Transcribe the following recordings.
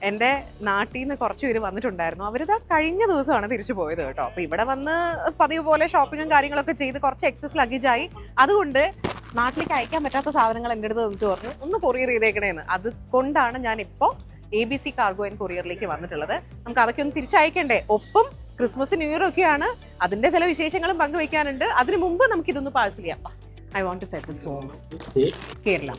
എൻ്റെ നാട്ടിൽ നിന്ന് കുറച്ച് പേര് വന്നിട്ടുണ്ടായിരുന്നു. അവരിത് കഴിഞ്ഞ ദിവസമാണ് തിരിച്ചു പോയത് കേട്ടോ. അപ്പോൾ ഇവിടെ വന്ന് പതിവ് പോലെ ഷോപ്പിങ്ങും കാര്യങ്ങളൊക്കെ ചെയ്ത് കുറച്ച് എക്സസ് ലഗേജായി. അതുകൊണ്ട് നാട്ടിലേക്ക് അയക്കാൻ പറ്റാത്ത സാധനങ്ങൾ എൻ്റെ അടുത്ത് വന്നിട്ട് പറഞ്ഞു ഒന്ന് കൊറിയർ ചെയ്തേക്കണേന്ന്. അതുകൊണ്ടാണ് ഞാൻ ഇപ്പോൾ ABC കാർഗോ ആൻഡ് കൊറിയറിലേക്ക് വന്നിട്ടുള്ളത്. നമുക്ക് അതൊക്കെ ഒന്ന് തിരിച്ചയക്കണ്ടേ? ഒപ്പം ക്രിസ്മസ് ന്യൂ ഇയർ ഒക്കെയാണ്, അതിൻ്റെ ചില വിശേഷങ്ങളും പങ്കുവയ്ക്കാനുണ്ട്. അതിനു മുമ്പ് നമുക്ക് ഇതൊന്ന് പാഴ്സൽ ചെയ്യാം. I want to set this home Kerala.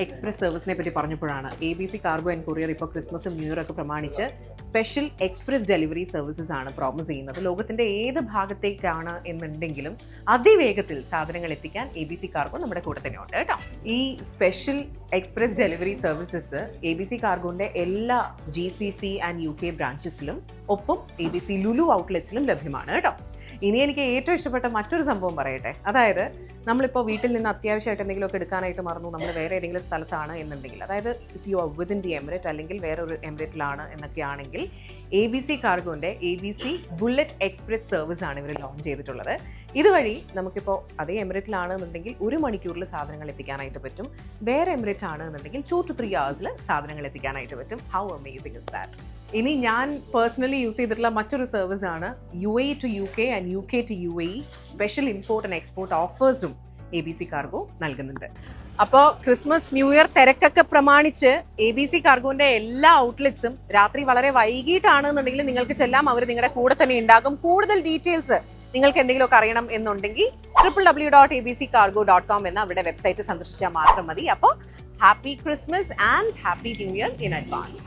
Express സർവീസിനെ പറ്റി പറഞ്ഞപ്പോഴാണ് ABC കാർഗോ ആൻഡ് കൊറിയർ ഇപ്പോൾ ക്രിസ്മസും ന്യൂ ഇയർ ഒക്കെ പ്രമാണിച്ച് സ്പെഷ്യൽ എക്സ്പ്രസ് ഡെലിവറി സർവീസസ് ആണ് പ്രോമിസ് ചെയ്യുന്നത്. ലോകത്തിന്റെ ഏത് ഭാഗത്തേക്കാണ് എന്നുണ്ടെങ്കിലും അതിവേഗത്തിൽ സാധനങ്ങൾ എത്തിക്കാൻ ABC കാർഗോ നമ്മുടെ കൂടെ തന്നെ ഉണ്ട് കേട്ടോ. ഈ special express delivery services ABC കാർഗോന്റെ എല്ലാ GCC ആൻഡ് UK ബ്രാഞ്ചസിലും ഒപ്പം ABC ലുലു ഔട്ട്ലെറ്റ്സിലും ലഭ്യമാണ് കേട്ടോ. ഇനി എനിക്ക് ഏറ്റവും ഇഷ്ടപ്പെട്ട മറ്റൊരു സംഭവം പറയട്ടെ. അതായത് നമ്മളിപ്പോൾ വീട്ടിൽ നിന്ന് അത്യാവശ്യമായിട്ട് എന്തെങ്കിലുമൊക്കെ എടുക്കാനായിട്ട് മറന്നു, നമ്മൾ വേറെ ഏതെങ്കിലും സ്ഥലത്താണ് എന്നുണ്ടെങ്കിൽ, അതായത് if you are within the emirate അല്ലെങ്കിൽ വേറൊരു എമിറേറ്റിലാണ് എന്നൊക്കെ ആണെങ്കിൽ ABC കാർഗോൻ്റെ ABC bullet express service ആണ് ഇവർ ലോഞ്ച് ചെയ്തിട്ടുള്ളത്. ഇതുവഴി നമുക്കിപ്പോൾ അതേ എമിറേറ്റിലാണെന്നുണ്ടെങ്കിൽ 1 മണിക്കൂറിൽ സാധനങ്ങൾ എത്തിക്കാനായിട്ട് പറ്റും. വേറെ എമിറേറ്റ് ആണെന്നുണ്ടെങ്കിൽ 2 to 3 hours സാധനങ്ങൾ എത്തിക്കാനായിട്ട് പറ്റും. How amazing is that? ഇനി ഞാൻ പേഴ്സണലി യൂസ് ചെയ്തിട്ടുള്ള മറ്റൊരു സർവീസ് ആണ് UAE to UK and UK to UAE special import and export ഓഫേഴ്സും ABC കാർഗോ നൽകുന്നുണ്ട്. അപ്പോൾ ക്രിസ്മസ് ന്യൂ ഇയർ തിരക്കൊക്കെ പ്രമാണിച്ച് ABC കാർഗോന്റെ എല്ലാ ഔട്ട്ലെറ്റ്സും രാത്രി വളരെ വൈകിട്ടാണെന്നുണ്ടെങ്കിൽ നിങ്ങൾക്ക് ചെല്ലാം, അവർ നിങ്ങളുടെ കൂടെ തന്നെ ഉണ്ടാകും. കൂടുതൽ ഡീറ്റെയിൽസ് നിങ്ങൾക്ക് എന്തെങ്കിലുമൊക്കെ അറിയണം എന്നുണ്ടെങ്കിൽ www.abccargo.com എന്ന അവരുടെ വെബ്സൈറ്റ് സന്ദർശിച്ചാൽ മാത്രം മതി. അപ്പോൾ happy Christmas and happy new year in advance.